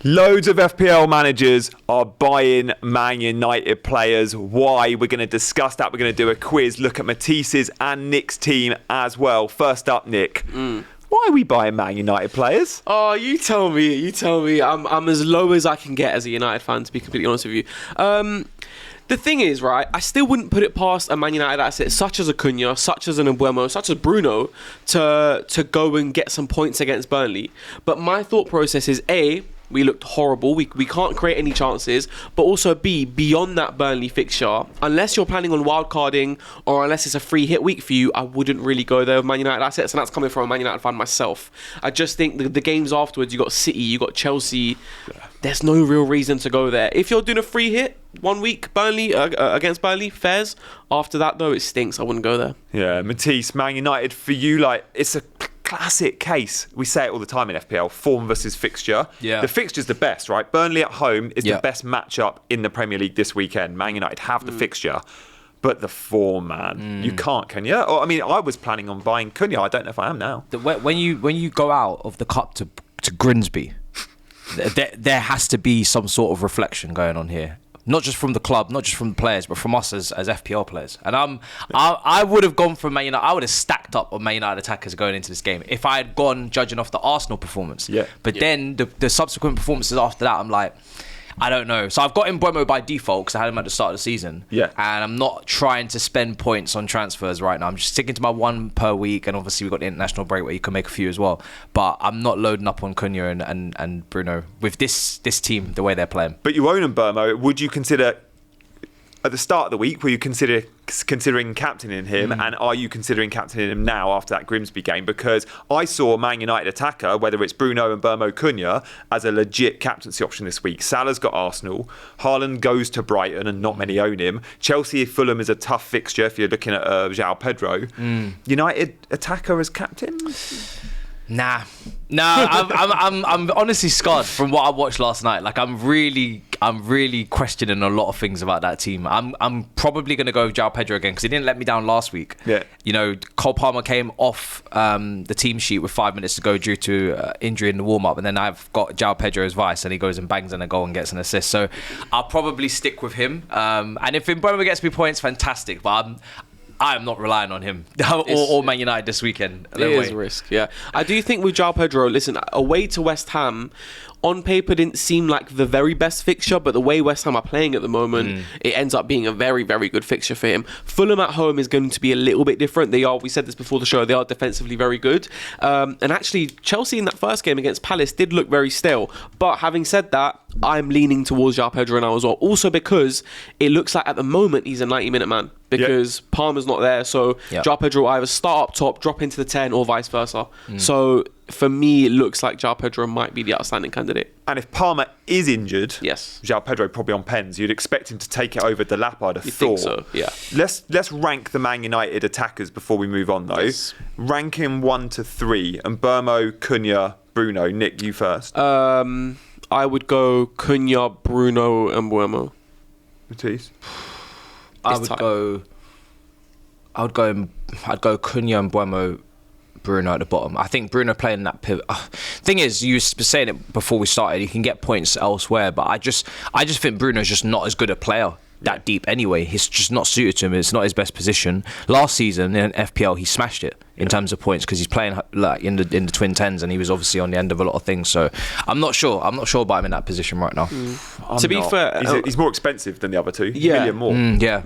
Loads of FPL managers are buying Man United players. Why? We're going to discuss that. We're going to do a quiz, look at Matisse's and Nick's team as well. First up, Nick. Why are we buying Man United players? Oh, you tell me. I'm as low as I can get as a United fan, to be completely honest with you. The thing is, right, I still wouldn't put it past a Man United asset such as a Cunha, such as an Mbeumo, such as Bruno to go and get some points against Burnley. But my thought process is, A, we looked horrible. We can't create any chances. But also, B, beyond that Burnley fixture, unless you're planning on wildcarding or unless it's a free hit week for you, I wouldn't really go there with Man United assets. And that's coming from a Man United fan myself. I just think the games afterwards, you got City, you got Chelsea. There's no real reason to go there. If you're doing a free hit 1 week, Burnley against Burnley, fairs. After that, though, it stinks. I wouldn't go there. Yeah, Matisse, Man United, for you, like, it's a classic case. We say it all the time in FPL, form versus fixture. Yeah. The fixture's the best, right? Burnley at home is the best matchup in the Premier League this weekend. Man United have the fixture, but the form, man, you can't, can you? Or, I mean, I was planning on buying Cunha. I don't know if I am now. When you go out of the cup to Grimsby, there has to be some sort of reflection going on here. Not just from the club, not just from the players, but from us as FPL players. And I would have gone for Man United. I would have stacked up on Man United attackers going into this game if I had gone judging off the Arsenal performance. Yeah. But then the subsequent performances after that, I'm like, I don't know. So I've got Mbeumo by default because I had him at the start of the season. Yeah. And I'm not trying to spend points on transfers right now. I'm just sticking to my one per week. And obviously we've got the international break where you can make a few as well. But I'm not loading up on Cunha and Bruno with this team, the way they're playing. But you own Mbeumo. Would you consider, at the start of the week, were you considering captaining him? And are you considering captaining him now after that Grimsby game? Because I saw Man United attacker, whether it's Bruno and Mbeumo Cunha, as a legit captaincy option this week. Salah's got Arsenal. Haaland goes to Brighton and not many own him. Chelsea Fulham is a tough fixture if you're looking at João Pedro. United attacker as captain? Nah, I'm honestly scarred from what I watched last night. Like I'm really questioning a lot of things about that team. I'm probably going to go with João Pedro again because he didn't let me down last week. Yeah. You know, Cole Palmer came off the team sheet with 5 minutes to go due to injury in the warm-up, and then I've got João Pedro as vice, and he goes and bangs in a goal and gets an assist. So I'll probably stick with him. And if Mbeumo gets me points, fantastic. But I'm not relying on him or Man United this weekend. It is a risk, yeah. I do think with João Pedro, listen, away to West Ham, on paper didn't seem like the very best fixture, but the way West Ham are playing at the moment, it ends up being a very, very good fixture for him. Fulham at home is going to be a little bit different. We said this before the show, they are defensively very good. And actually, Chelsea in that first game against Palace did look very stale. But having said that, I'm leaning towards João Pedro now as well. Also because it looks like at the moment he's a 90-minute man. Because Palmer's not there, so João Pedro will either start up top, drop into the 10, or vice versa. So for me, it looks like João Pedro might be the outstanding candidate. And if Palmer is injured, yes, João Pedro probably on pens. You'd expect him to take it over the lap, I'd have thought. Think so, yeah. Let's rank the Man United attackers before we move on, though. Yes. Rank him 1 to 3. And Mbeumo, Cunha, Bruno. Nick, you first. I would go Cunha, Bruno, and Mbeumo. Matisse? I'd go Cunha and Mbeumo, Bruno at the bottom. I think Bruno playing that pivot. Thing is, you were saying it before we started, he can get points elsewhere, but I just think Bruno's just not as good a player that deep anyway. He's just not suited to him. It's not his best position. Last season in FPL, he smashed it in terms of points because he's playing like in the twin tens, and he was obviously on the end of a lot of things. So I'm not sure about him in that position right now. To be fair, he's more expensive than the other two. Yeah. $1 million more.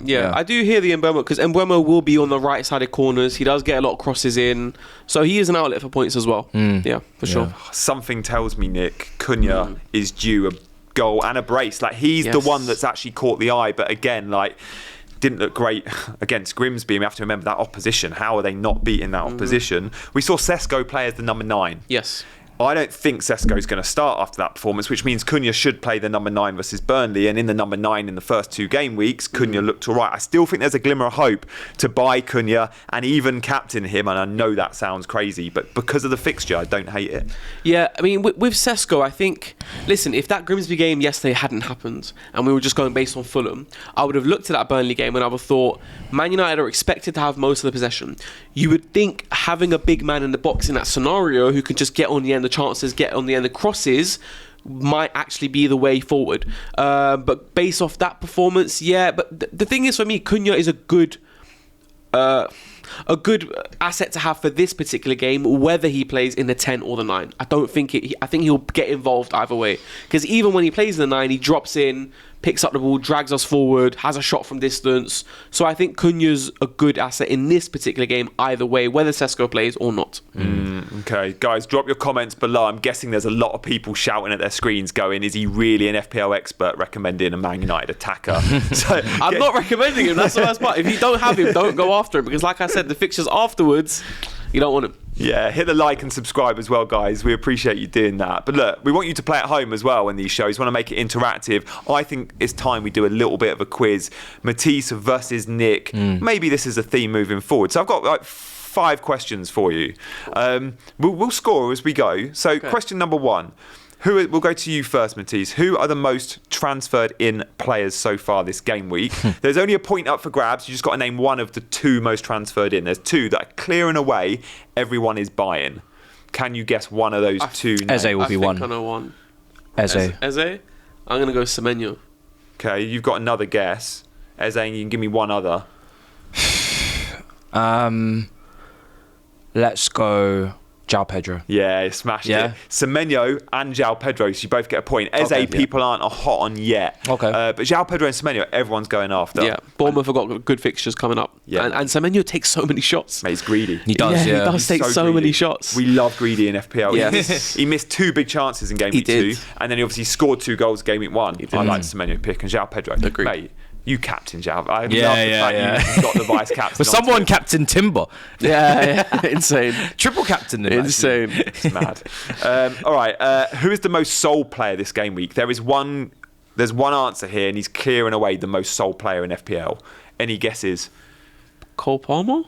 Yeah. I do hear the Mbeumo because Mbeumo will be on the right side of corners. He does get a lot of crosses in, so he is an outlet for points as well. Yeah, for sure. Something tells me, Nick, Cunha is due a goal and a brace. Like he's the one that's actually caught the eye, but again, like didn't look great against Grimsby. And we have to remember that opposition. How are they not beating that opposition? We saw Sesko play as the number 9. Yes. I don't think Sesko's going to start after that performance, which means Cunha should play the number 9 versus Burnley. And in the number 9 in the first 2 game weeks, Cunha looked all right. I still think there's a glimmer of hope to buy Cunha and even captain him. And I know that sounds crazy, but because of the fixture, I don't hate it. Yeah, I mean, with Sesko, I think, listen, if that Grimsby game yesterday hadn't happened and we were just going based on Fulham, I would have looked at that Burnley game and I would have thought, Man United are expected to have most of the possession. You would think having a big man in the box in that scenario who can just get on the end of chances, get on the end of crosses, might actually be the way forward. But based off that performance, yeah. But the thing is, for me, Cunha is a good asset to have for this particular game, whether he plays in the 10 or the 9. I think he'll get involved either way, because even when he plays in the 9, he drops in, picks up the ball, drags us forward, has a shot from distance. So I think Cunha's a good asset in this particular game either way, whether Sesko plays or not. Okay, guys, drop your comments below. I'm guessing there's a lot of people shouting at their screens going, is he really an FPL expert recommending a Man United attacker? So, I'm not recommending him, that's the worst part. If you don't have him, don't go after him, because like I said, the fixtures afterwards, you don't want him. Yeah, hit the like and subscribe as well, guys. We appreciate you doing that. But look, we want you to play at home as well in these shows. We want to make it interactive. I think it's time we do a little bit of a quiz. Matisse versus Nick. Maybe this is a theme moving forward. So I've got like 5 questions for you. We'll score as we go. So question number 1. We'll go to you first, Matisse. Who are the most transferred in players so far this game week? There's only a point up for grabs. You just got to name one of the 2 most transferred in. There's 2 that are clear and away. Everyone is buying. Can you guess one of those 2 names? Eze will be one. I know one. Eze. I'm going to go Semenyo. Okay, you've got another guess. Eze, and you can give me one other. Let's go João Pedro. Yeah, you smashed Yeah. it. Semenyo and João Pedro, so you both get a point. Eze, people aren't hot on yet. Okay. But João Pedro and Semenyo, everyone's going after. Yeah, Bournemouth have got good fixtures coming up. Yeah. And Semenyo takes so many shots. Mate, he's greedy. He does, He does take so many greedy. shots. We love greedy in FPL. Yes. He missed 2 big chances in game He week 2, did. and then he obviously scored 2 goals in game week 1. I like Semenyo pick and João Pedro. Agreed. Mate, you captain João. I love Yeah, the yeah, fact yeah. you got the vice captain. But someone Captain Timber. Yeah, insane. Triple captain him. Insane. It's mad. All right, who is the most sold player this game week? There's one answer here, and he's clear and away the most sold player in FPL. Any guesses? Cole Palmer?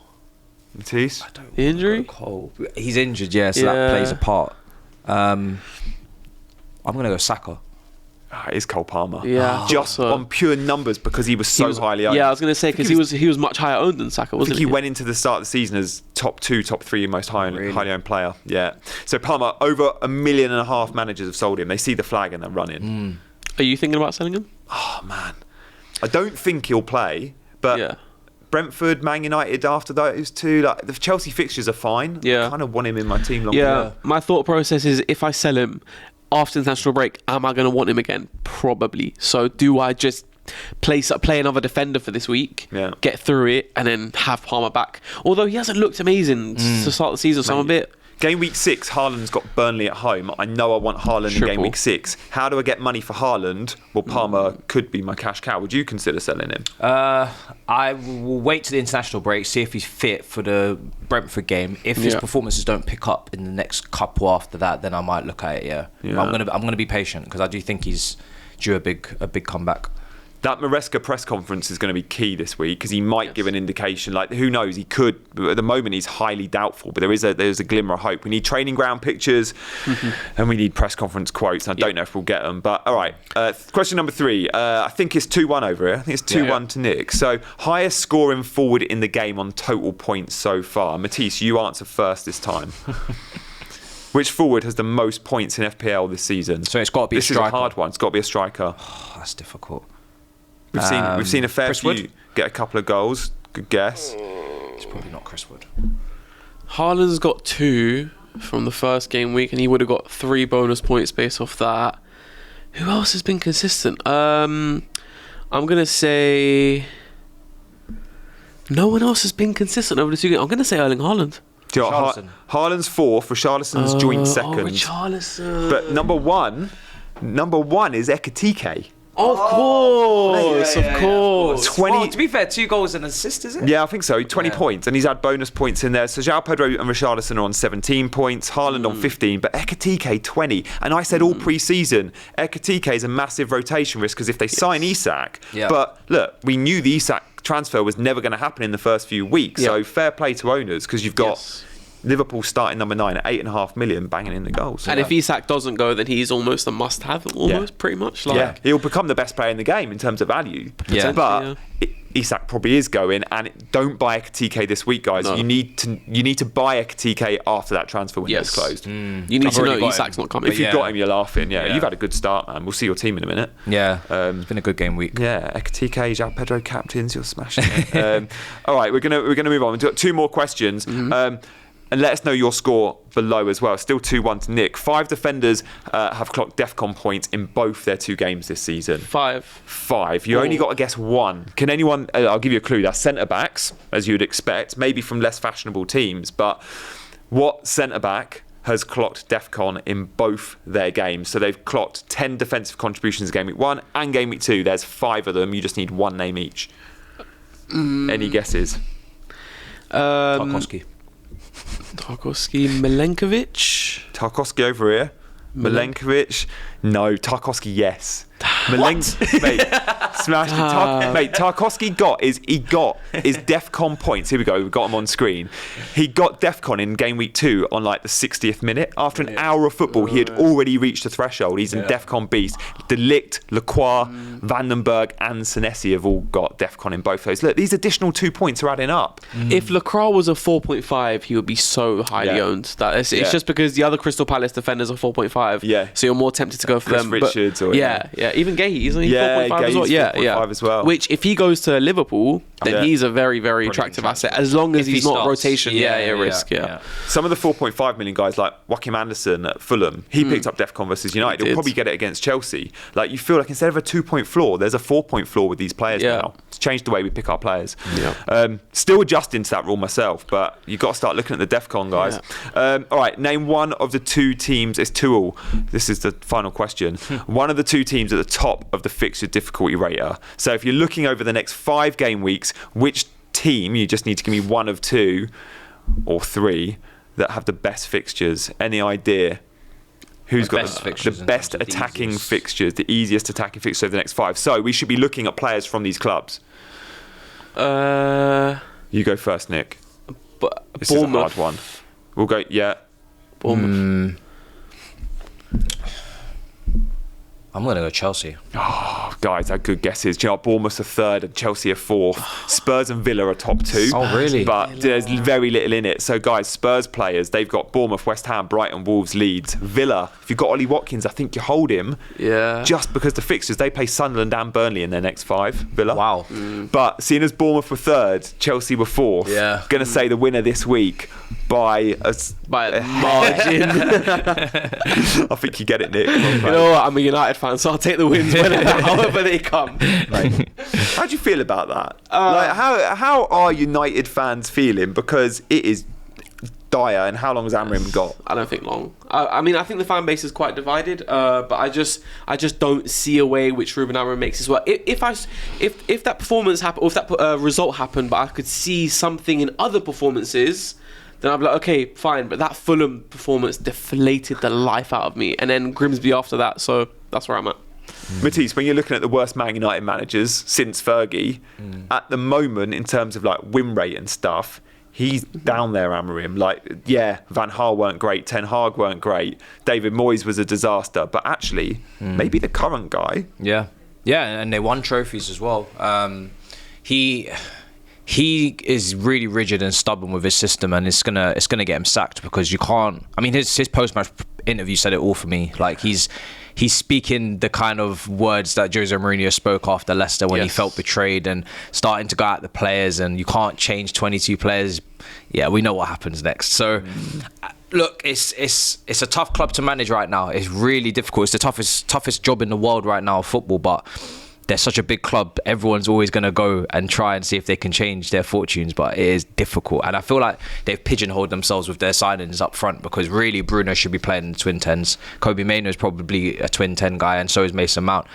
Matisse? The injury? Cole. He's injured, yeah, so that plays a part. I'm going to go Saka. It is Cole Palmer. Yeah, just so. on pure numbers because he was so highly owned. Yeah, I was going to say because he was much higher owned than Saka, I wasn't think he went into the start of the season as top 2, top 3 most highly owned player. Yeah. So Palmer, over 1.5 million managers have sold him. They see the flag and they're running. Are you thinking about selling him? Oh man, I don't think he'll play. But Yeah. Brentford, Man United after those 2, like the Chelsea fixtures are fine. Yeah. I kind of want him in my team long Yeah, term. my thought process is if I sell him after international break, am I going to want him again? Probably. So do I just play another defender for this week, get through it, and then have Palmer back? Although he hasn't looked amazing to start the season, so I'm a bit... Game week 6, Haaland's got Burnley at home. I know I want Haaland in game week 6. How do I get money for Haaland? Well, Palmer could be my cash cow. Would you consider selling him? I will wait to the international break, see if he's fit for the Brentford game. If his performances don't pick up in the next couple after that, then I might look at it. Yeah. I'm gonna be patient because I do think he's due a big comeback. That Maresca press conference is going to be key this week because he might give an indication. Like, who knows? He could. At the moment, he's highly doubtful, but there's a glimmer of hope. We need training ground pictures, and we need press conference quotes. I don't know if we'll get them, but all right. Question number 3. I think it's 2-1 over here. I think it's 2-1 to Nick. So highest scoring forward in the game on total points so far. Matisse, you answer first this time. Which forward has the most points in FPL this season? So it's got to be a striker. This is a hard one. It's got to be a striker. Oh, that's difficult. We've seen a fair few get a couple of goals. Good guess. It's probably not Chris Wood. Haaland's got 2 from the first game week, and he would have got 3 bonus points based off that. Who else has been consistent? I'm gonna say no one else has been consistent over the 2 games. I'm gonna say Erling Haaland. Do you know what? Haaland's 4th. Richarlison's joint 2nd. Richarlison. But number one is Ekitike. Of course. 20. Well, to be fair, 2 goals and assist, is it? Yeah, I think so. 20 points, and he's had bonus points in there. So João Pedro and Richarlison are on 17 points, Haaland on 15, but Ekitike 20. And I said all pre-season, Ekitike is a massive rotation risk because if they sign Isak, but look, we knew the Isak transfer was never going to happen in the first few weeks. So fair play to owners because you've got Liverpool starting number 9 at 8.5 million, banging in the goals. And if Isak doesn't go, then he's almost a must-have, pretty much. He'll become the best player in the game in terms of value. But Isak probably is going, and don't buy a TK this week, guys. No. You need to buy a TK after that transfer window is closed. You need to know Isak's not coming. If you've got him, you're laughing. Yeah, you've had a good start, man. We'll see your team in a minute. Yeah, it's been a good game week. Yeah, TK, João Pedro captains, you're smashing it. All right, we're gonna move on. We've got 2 more questions. And let us know your score below as well. Still 2-1 to Nick. 5 defenders have clocked DEFCON points in both their 2 games this season. 5. You only got to guess 1. Can anyone... I'll give you a clue. That's centre-backs, as you would expect, maybe from less fashionable teams. But what centre-back has clocked DEFCON in both their games? So they've clocked 10 defensive contributions in Game Week 1 and Game Week 2. There's 5 of them. You just need 1 name each. Any guesses? Tarkowski. Milenkovic. Tarkowski over here. Milenkovic. No, Tarkowski, yes. Mate, smashed it. Mate, Tarkowski got his DEFCON points. Here we go. We've got him on screen. He got DEFCON in Game Week 2 on like the 60th minute. After an hour of football, he had already reached the threshold. He's in DEFCON beast. De Ligt, Lacroix, Vandenberg and Senesi have all got DEFCON in both those. Look, these additional 2 points are adding up. If Lacroix was a 4.5, he would be so highly owned. That it's just because the other Crystal Palace defenders are 4.5. Yeah. So you're more tempted to go for Chris them. Richards or even Gahey, isn't he 4.5 as well? Yeah, 4.5 as well. Which if he goes to Liverpool, then he's a very, very attractive asset as long as he's not rotation. Risk. Some of the 4.5 million guys like Joachim Anderson at Fulham, he picked up DEFCON versus United. He'll probably get it against Chelsea. Like, you feel like instead of a 2-point floor, there's a 4-point floor with these players now. It's changed the way we pick our players. Still adjusting to that rule myself, but you've got to start looking at the DEFCON guys. All right, name one of the 2 teams. It's 2-all. This is the final question. One of the 2 teams at the top of the fixture difficulty rater. So if you're looking over the next 5 game weeks, which team, you just need to give me 1 of 2 or 3 that have the best fixtures. Any idea? Who's got the best attacking fixtures, the easiest attacking fixtures over the next 5? So we should be looking at players from these clubs. You go first, Nick. This is a hard one. We'll go, Bournemouth. I'm going to go Chelsea. Oh, guys, they're good guesses. Do you know, Bournemouth's a 3rd and Chelsea a 4th. Spurs and Villa are top 2. Oh, really? But there's very little in it. So, guys, Spurs players, they've got Bournemouth, West Ham, Brighton, Wolves, Leeds. Villa, if you've got Ollie Watkins, I think you hold him. Yeah. Just because the fixtures, they play Sunderland and Burnley in their next 5, Villa. Wow. But seeing as Bournemouth were 3rd, Chelsea were 4th, going to say the winner this week by a margin. I think you get it, Nick. You know what? I'm a United fan, so I'll take the wins however they come. How do you feel about that? How are United fans feeling? Because it is dire, and how long has Amorim got? I don't think long. I mean, I think the fan base is quite divided, but I just don't see a way which Ruben Amorim makes this work. If that performance happened, or if that result happened, but I could see something in other performances, then I'd be like, okay, fine. But that Fulham performance deflated the life out of me, and then Grimsby after that. So that's where I'm at. Matisse, when you're looking at the worst Man United managers since Fergie, at the moment, in terms of like win rate and stuff, he's down there, Amorim. Like, Van Gaal weren't great, Ten Hag weren't great, David Moyes was a disaster, but actually, maybe the current guy. Yeah, and they won trophies as well. He is really rigid and stubborn with his system, and it's gonna get him sacked because you can't. I mean, his post-match interview said it all for me. Like, he's speaking the kind of words that Jose Mourinho spoke after Leicester when he felt betrayed, and starting to go at the players, and you can't change 22 players. Yeah, we know what happens next. So look, it's a tough club to manage right now. It's really difficult. It's the toughest job in the world right now, football, but they're such a big club. Everyone's always going to go and try and see if they can change their fortunes, but it is difficult. And I feel like they've pigeonholed themselves with their signings up front, because really Bruno should be playing in the twin 10s. Kobe Mainoo is probably a twin 10 guy, and so is Mason Mount.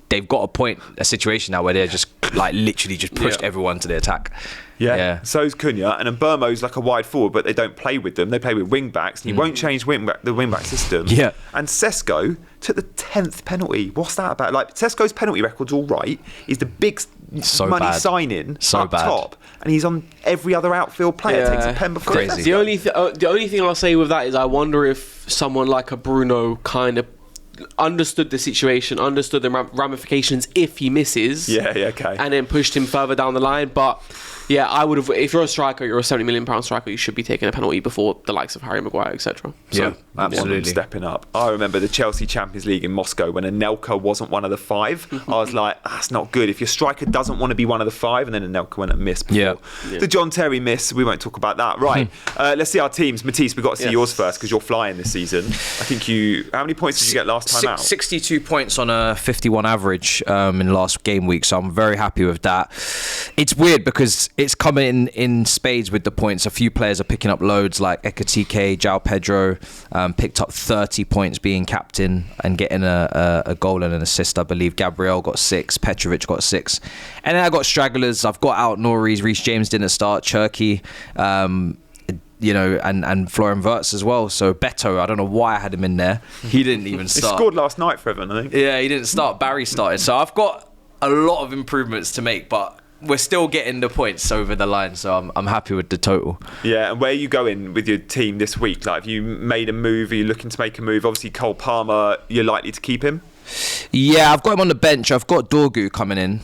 They've got a situation now where they're just like literally just pushed everyone to the attack. Yeah. So's Cunha, and Mbeumo's like a wide forward, but they don't play with them. They play with wing backs, and you won't change the wing back system. Yeah. And Sesko took the 10th penalty. What's that about? Like, Sesko's penalty record's all right. He's the big money signing up top, and he's on every other outfield player. Takes a pen before. Crazy. The only thing I'll say with that is I wonder if someone like a Bruno kind of understood the situation, understood the ramifications if he misses. Yeah, okay. And then pushed him further down the line. But yeah, I would have. If you're a striker, you're a £70 million striker, you should be taking a penalty before the likes of Harry Maguire, etc. Yeah, absolutely. Stepping up. I remember the Chelsea Champions League in Moscow when Anelka wasn't one of the 5. I was like, that's not good. If your striker doesn't want to be one of the 5, and then Anelka went and missed before. Yeah. The John Terry miss, we won't talk about that. Right, let's see our teams. Matisse, we've got to see yours first because you're flying this season. I think how many points did you get last time out? 62 points on a 51 average in last game week, so I'm very happy with that. It's weird because it's coming in spades with the points. A few players are picking up loads, like Ekitike, João Pedro picked up 30 points being captain and getting a goal and an assist, I believe. Gabriel got 6, Petrovic got 6. And then I got stragglers. I've got out Norris, Reece James didn't start, Cherky, and Florian Wirtz as well. So Beto, I don't know why I had him in there. He didn't even start. He scored last night for Everton, I think. Yeah, he didn't start. Barry started. So I've got a lot of improvements to make, but we're still getting the points over the line, so I'm happy with the total. Yeah, and where are you going with your team this week? Like, have you made a move? Are you looking to make a move? Obviously, Cole Palmer, you're likely to keep him. Yeah, I've got him on the bench. I've got Dorgu coming in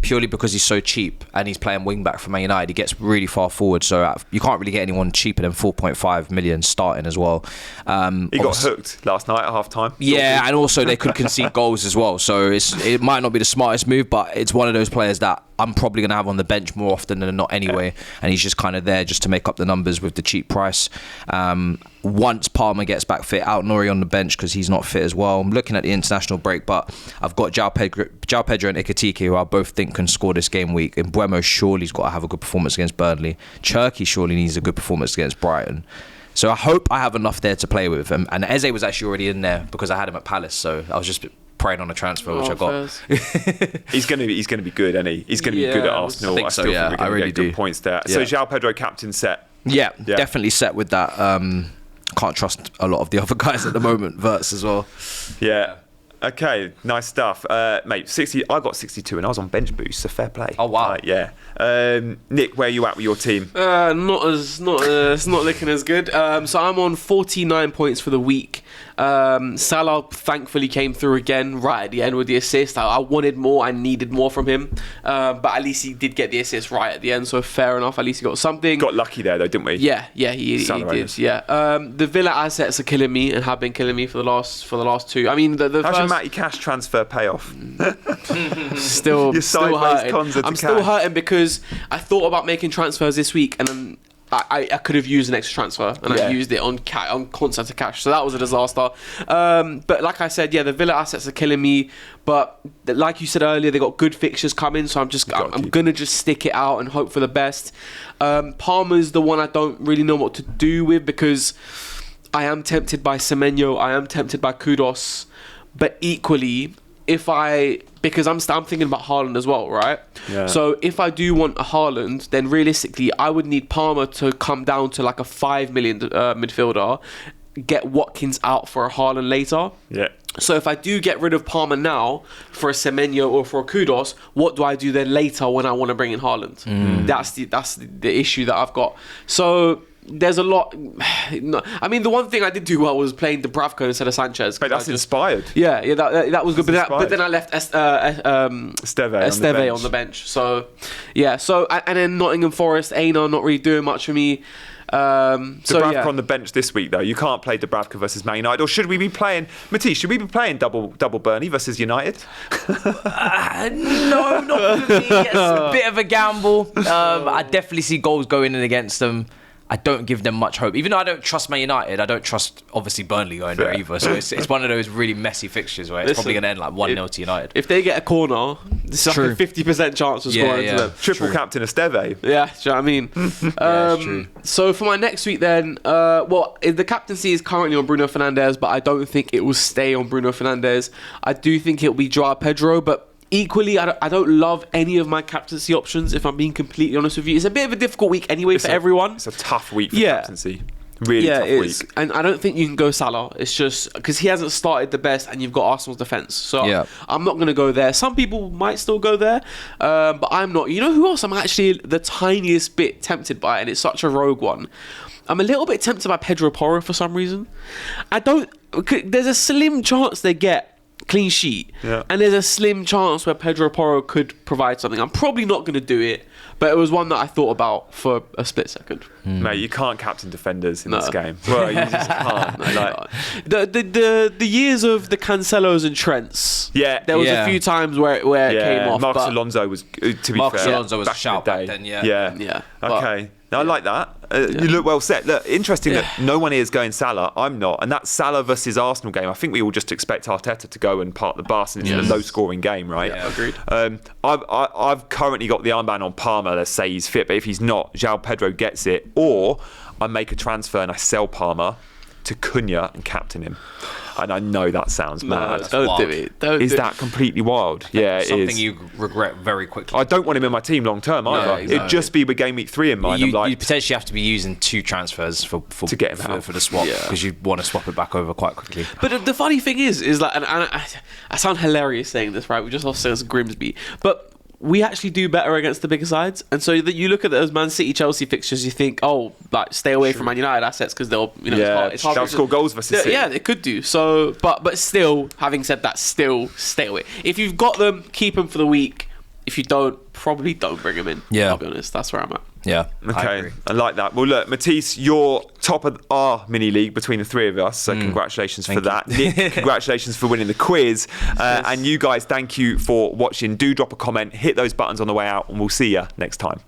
purely because he's so cheap and he's playing wing back for Man United. He gets really far forward, so you can't really get anyone cheaper than 4.5 million starting as well. He got hooked last night at half time. Yeah, and also they could concede goals as well, so it might not be the smartest move, but it's one of those players that I'm probably going to have on the bench more often than not anyway, and he's just kind of there just to make up the numbers with the cheap price. Once Palmer gets back fit, out Nori on the bench because he's not fit as well. I'm looking at the international break, but I've got João Pedro and Ekitike, who I both think can score this game week. And Mbeumo surely's got to have a good performance against Burnley. Cherky surely needs a good performance against Brighton. So I hope I have enough there to play with. And Eze was actually already in there because I had him at Palace, so I was just praying on a transfer, which I got. He's going to be good, isn't he? He's going to be good at Arsenal. I think so, yeah. Think we're going to get good points there. Yeah. So João Pedro captain set. Yeah, definitely set with that. Can't trust a lot of the other guys at the moment. Wirtz as well. Yeah. Okay, nice stuff, mate. 60. I got 62, and I was on bench boost, so fair play. Oh wow, yeah. Nick, where are you at with your team? It's not looking as good. So I'm on 49 points for the week. Salah thankfully came through again right at the end with the assist. I wanted more, I needed more from him, but at least he did get the assist right at the end, so fair enough. At least he got something. Got lucky there though, didn't we? Yeah, he did. Yeah. The Villa assets are killing me and have been killing me for the last 2. I mean, the how's first... your Matty Cash transfer payoff? still hurting. I'm still hurting because I thought about making transfers this week and then I could have used an extra transfer and I used it on Constanta Cash, so that was a disaster. But like I said, the Villa assets are killing me. But like you said earlier, they got good fixtures coming, so I'm gonna just stick it out and hope for the best. Palmer's the one I don't really know what to do with because I am tempted by Semenyo, I am tempted by Kudos, but equally, because I'm thinking about Haaland as well, right? Yeah. So if I do want a Haaland, then realistically, I would need Palmer to come down to like a 5 million midfielder, get Watkins out for a Haaland later. Yeah. So if I do get rid of Palmer now for a Semenyo or for a Kudos, what do I do then later when I want to bring in Haaland? That's the issue that I've got. So there's a lot. I mean, the one thing I did do well was playing Dubravka instead of Sanchez. Mate, that's inspired. Yeah, that was good. But then I left Esteve on the bench. So, yeah. So and then Nottingham Forest, Aina not really doing much for me. Dubravka on the bench this week though. You can't play Dubravka versus Man United, or should we be playing Matisse? Should we be playing double Burnley versus United? No, not really. It's a bit of a gamble. I definitely see goals going in against them. I don't give them much hope. Even though I don't trust Man United, I don't trust, obviously, Burnley going there either. So it's one of those really messy fixtures where it's probably going to end like 1-0 to United. If they get a corner, it's like a 50% chance of scoring to them. Triple captain Esteve. Yeah, do you know what I mean? It's true. So for my next week then, the captaincy is currently on Bruno Fernandes, but I don't think it will stay on Bruno Fernandes. I do think it'll be João Pedro, but equally, I don't love any of my captaincy options, if I'm being completely honest with you. It's a bit of a difficult week anyway for everyone. It's a tough week for captaincy. Really Yeah, tough it week. is. And I don't think you can go Salah. It's just because he hasn't started the best and you've got Arsenal's defence. So Yeah. I'm not going to go there. Some people might still go there, but I'm not. You know who else I'm actually the tiniest bit tempted by, and it's such a rogue one? I'm a little bit tempted by Pedro Porro for some reason. There's a slim chance they get clean sheet, and there's a slim chance where Pedro Porro could provide something. I'm probably not going to do it, but it was one that I thought about for a split second. Mate, you can't captain defenders in No. this game. Well, you just can't. Like, The years of the Cancelos and Trents. Yeah. there was Yeah. a few times where it came off. Marcus but Alonso was, to be Marcus fair, Alonso was a shout in the back day. then, yeah. Yeah, Okay. Now, I like that. You look well set. Look, interesting that no one here is going Salah. I'm not. And that Salah versus Arsenal game, I think we all just expect Arteta to go and park the bus, and it's a low-scoring game, right? Yeah, agreed. I've currently got the armband on Palmer. Let's say he's fit, but if he's not, João Pedro gets it. Or I make a transfer and I sell Palmer to Cunha and captain him. And I know that sounds mad. Don't wild. do it. Don't Is do that completely wild? Yeah, it Something is. you regret very quickly. I don't want him in my team long term either. exactly. It'd just be with game week 3 in mind. I'm You like, potentially have to be using 2 transfers for To get him out. for the swap, Yeah. because you want to swap it back over quite quickly. But the funny thing is like, and I sound hilarious saying this, right? We just lost against Grimsby, but we actually do better against the bigger sides. And so that you look at those Man City, Chelsea fixtures, you think, oh, like stay away from Man United assets because they'll, it's hard they'll to- score goals versus City. Yeah, they could do. So, but still, having said that, still stay away. If you've got them, keep them for the week. If you don't, probably don't bring them in. Yeah. I'll be honest. That's where I'm at. Yeah. I Okay, agree. I like that. Well, look, Matisse, you're top of our mini league between the 3 of us, so congratulations for that. Nick, congratulations for winning the quiz. And you guys, thank you for watching. Do drop a comment, hit those buttons on the way out, and we'll see you next time.